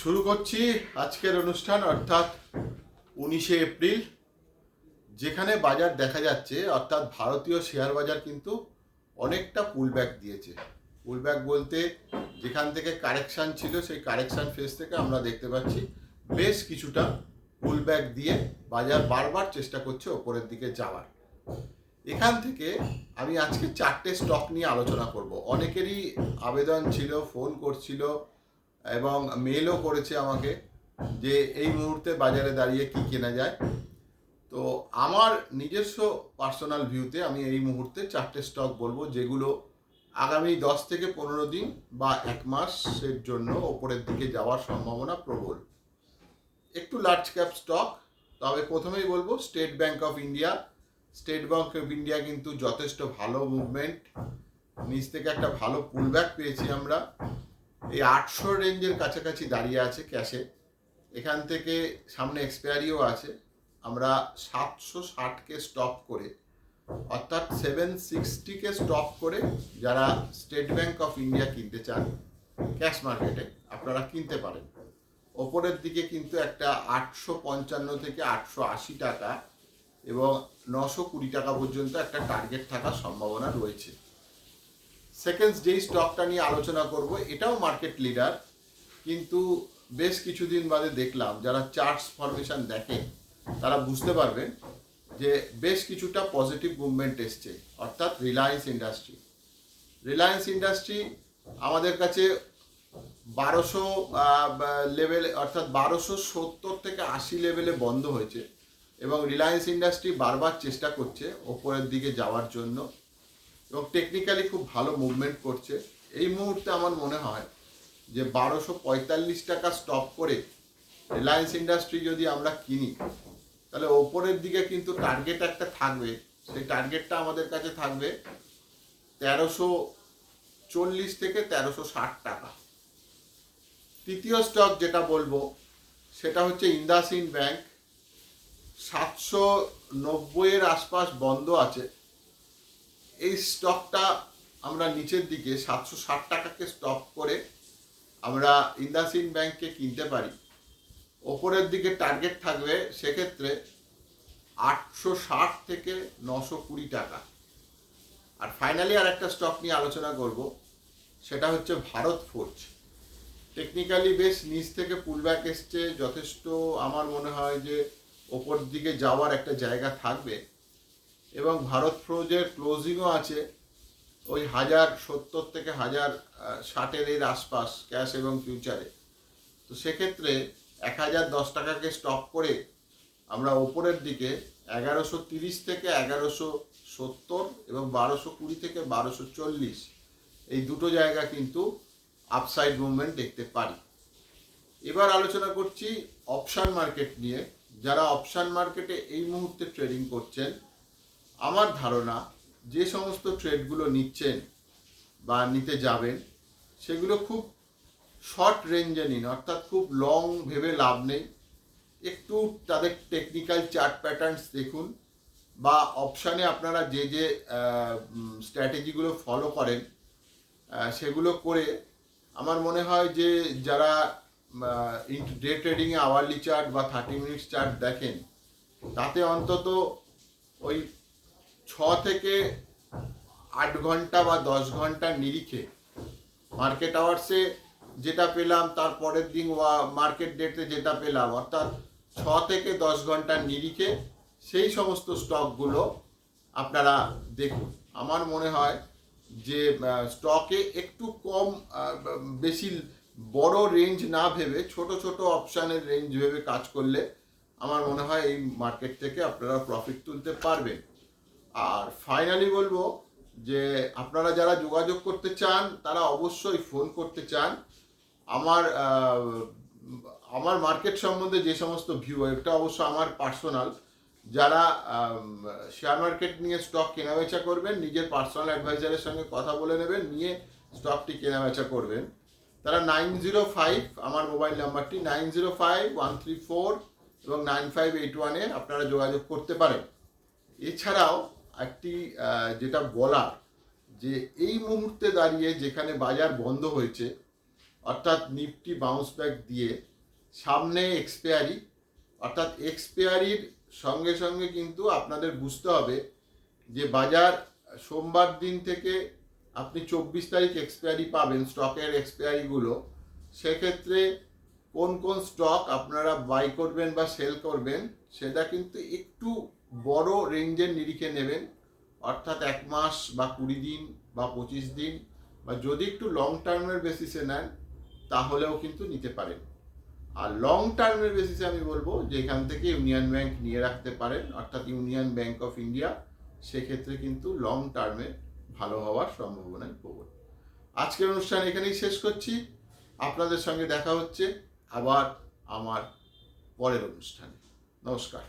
শুরু করছি আজকের অনুষ্ঠান অর্থাৎ 19শে এপ্রিল, যেখানে বাজার দেখা যাচ্ছে অর্থাৎ ভারতীয় শেয়ার বাজার কিন্তু অনেকটা পুলব্যাক দিয়েছে। পুলব্যাক বলতে যেখান থেকে কারেকশান ছিল সেই কারেকশান ফেজ থেকে আমরা দেখতে পাচ্ছি বেশ কিছুটা পুলব্যাক দিয়ে বাজার বারবার চেষ্টা করছে ওপরের দিকে যাওয়ার। এখান থেকে আমি আজকে 4টে স্টক নিয়ে আলোচনা করব। অনেকেরই আবেদন ছিল, ফোন করছিল এবং মেলও করেছে আমাকে যে এই মুহূর্তে বাজারে দাঁড়িয়ে কি কেনা যায়। তো আমার নিজস্ব পার্সোনাল ভিউতে আমি এই মুহূর্তে 4টে স্টক বলবো যেগুলো আগামী 10 থেকে 15 দিন বা 1 মাসের জন্য ওপরের দিকে যাওয়ার সম্ভাবনা প্রবল। একটু লার্জ ক্যাপ স্টক, তবে প্রথমেই বলবো state bank of India. State bank of India কিন্তু যথেষ্ট ভালো মুভমেন্ট, নিচ থেকে একটা ভালো পুলব্যাক পেয়েছি আমরা। এই 800 রেঞ্জের কাছাকাছি দাঁড়িয়ে আছে ক্যাশে। এখান থেকে সামনে এক্সপায়ারিও আছে। আমরা 760কে স্টপ করে অর্থাৎ 760কে স্টপ করে যারা স্টেট ব্যাংক অফ ইন্ডিয়া কিনতে চান ক্যাশ মার্কেটে আপনারা কিনতে পারেন। ওপরের দিকে কিন্তু একটা 855 থেকে 880 টাকা এবং 920 টাকা পর্যন্ত একটা টার্গেট থাকার সম্ভাবনা রয়েছে। সেকেন্ড যেই স্টকটা নিয়ে আলোচনা করব এটাও মার্কেট লিডার, কিন্তু বেশ কিছুদিন বাদে দেখলাম যারা চার্টস ফরমেশন দেখেন তারা বুঝতে পারবেন যে বেশ কিছুটা পজিটিভ মুভমেন্ট এসছে, অর্থাৎ রিলায়েন্স ইন্ডাস্ট্রি। রিলায়েন্স ইন্ডাস্ট্রি আমাদের কাছে 1200 লেভেল অর্থাৎ 1270 থেকে 80 লেভেলে বন্ধ হয়েছে এবং রিলায়েন্স ইন্ডাস্ট্রি বারবার চেষ্টা করছে ওপরের দিকে যাওয়ার জন্য এবং টেকনিক্যালি খুব ভালো মুভমেন্ট করছে। এই মুহূর্তে আমার মনে হয় যে 1245 টাকা স্টপ করে রিলায়েন্স ইন্ডাস্ট্রি যদি আমরা কিনি তাহলে ওপরের দিকে কিন্তু টার্গেট একটা থাকবে। সেই টার্গেটটা আমাদের কাছে থাকবে 1340 থেকে 1360 টাকা। তৃতীয় স্টক যেটা বলবো সেটা হচ্ছে ইন্দাসইন্ড ব্যাংক। 790 আশপাশ বন্ধ আছে। এই স্টকটা আমরা নিচের দিকে 760 টাকাকে স্টপ করে আমরা ইন্দাসইন্ড ব্যাংককে কিনতে পারি। ওপরের দিকে টার্গেট থাকবে সেক্ষেত্রে 860 থেকে 920 টাকা। আর ফাইনালি আর একটা স্টক নিয়ে আলোচনা করব, সেটা হচ্ছে ভারত ফোর্জ। টেকনিক্যালি বেশ নিচ থেকে পুলব্যাক এসছে, যথেষ্ট আমার মনে হয় যে ওপর দিকে যাওয়ার একটা জায়গা থাকবে এবং ভারত ফোর্জের ক্লোজিংও আছে ওই 1070 থেকে 1060 এর আশপাশ ক্যাশ এবং ফিউচারে। তো সেক্ষেত্রে 1010 টাকাকে স্টপ করে আমরা ওপরের দিকে 1130 থেকে 1170 এবং 1220 থেকে 1240 এই দুটো জায়গা কিন্তু আপসাইড মুভমেন্ট দেখতে পারি। এবার আলোচনা করছি অপশান মার্কেট নিয়ে। যারা অপশান মার্কেটে এই মুহূর্তে ট্রেডিং করছেন, আমার ধারণা যে সমস্ত ট্রেডগুলো নিচ্ছেন বা নিতে যাবেন সেগুলো খুব শর্ট রেঞ্জে নিন, অর্থাৎ খুব লং ভেবে লাভ নেই। একটু তাদের টেকনিক্যাল চার্ট প্যাটার্নস দেখুন বা অপশানে আপনারা যে যে স্ট্র্যাটেজিগুলো ফলো করেন সেগুলো করে আমার মনে হয় যে যারা ডে ট্রেডিংয়ে আওয়ারলি চার্ট বা 30 মিনিটস চার্ট দেখেন তাতে অন্তত ওই 6 থেকে 8 ঘন্টা বা 10 ঘন্টার নিরিখে মার্কেট আওয়ার্সে যেটা পেলাম তার পরের দিন মার্কেট ডেটে যেটা পেলাম, অর্থাৎ 6 থেকে 10 ঘন্টার নিরিখে সেই সমস্ত স্টকগুলো আপনারা দেখুন। আমার মনে হয় যে স্টকে একটু কম বেশি বড় রেঞ্জ না ভেবে ছোট ছোট অপশানের রেঞ্জ ভেবে কাজ করলে আমার মনে হয় এই মার্কেট থেকে আপনারা প্রফিট তুলতে পারবেন। আর ফাইনালি বলবো যে আপনারা যারা যোগাযোগ করতে চান তারা অবশ্যই ফোন করতে চান। আমার মার্কেট সম্বন্ধে যে সমস্ত ভিউ, এটা অবশ্য আমার পার্সোনাল। যারা শেয়ার মার্কেট নিয়ে স্টক কেনাবেচা করবেন নিজের পার্সোনাল অ্যাডভাইজারের সঙ্গে কথা বলে নেবেন, নিয়ে স্টকটি কেনাবেচা করবেন। তারা 905 আমার মোবাইল নাম্বারটি 905134 এবং 9581-এ আপনারা যোগাযোগ করতে পারেন। এছাড়াও একটি যেটা বলার যে এই মুহূর্তে দাঁড়িয়ে যেখানে বাজার বন্ধ হয়েছে অর্থাৎ নিফটি বাউন্স ব্যাক দিয়ে সামনে এক্সপায়ারি, অর্থাৎ এক্সপায়ারির সঙ্গে সঙ্গে কিন্তু আপনাদের বুঝতে হবে যে বাজার সোমবার দিন থেকে আপনি 24 তারিখ এক্সপায়ারি পাবেন, স্টকের এক্সপায়ারিগুলো। সেক্ষেত্রে কোন কোন স্টক আপনারা বাই করবেন বা সেল করবেন সেটা কিন্তু একটু বড় রেঞ্জের নিরিখে নেবেন, অর্থাৎ 1 মাস বা 20 দিন বা 25 দিন, বা যদি একটু লং টার্মের বেসিসে নেন তাহলেও কিন্তু নিতে পারেন। আর লং টার্মের বেসিসে আমি বলবো যে এখান থেকে ইউনিয়ন ব্যাংক নিয়ে রাখতে পারেন, অর্থাৎ ইউনিয়ন ব্যাংক অফ ইন্ডিয়া। সেক্ষেত্রে কিন্তু লং টার্মে ভালো হওয়ার সম্ভাবনাই প্রবল। আজকের অনুষ্ঠান এখানেই শেষ করছি। আপনাদের সঙ্গে দেখা হচ্ছে আবার আমার পরের অনুষ্ঠানে। নমস্কার।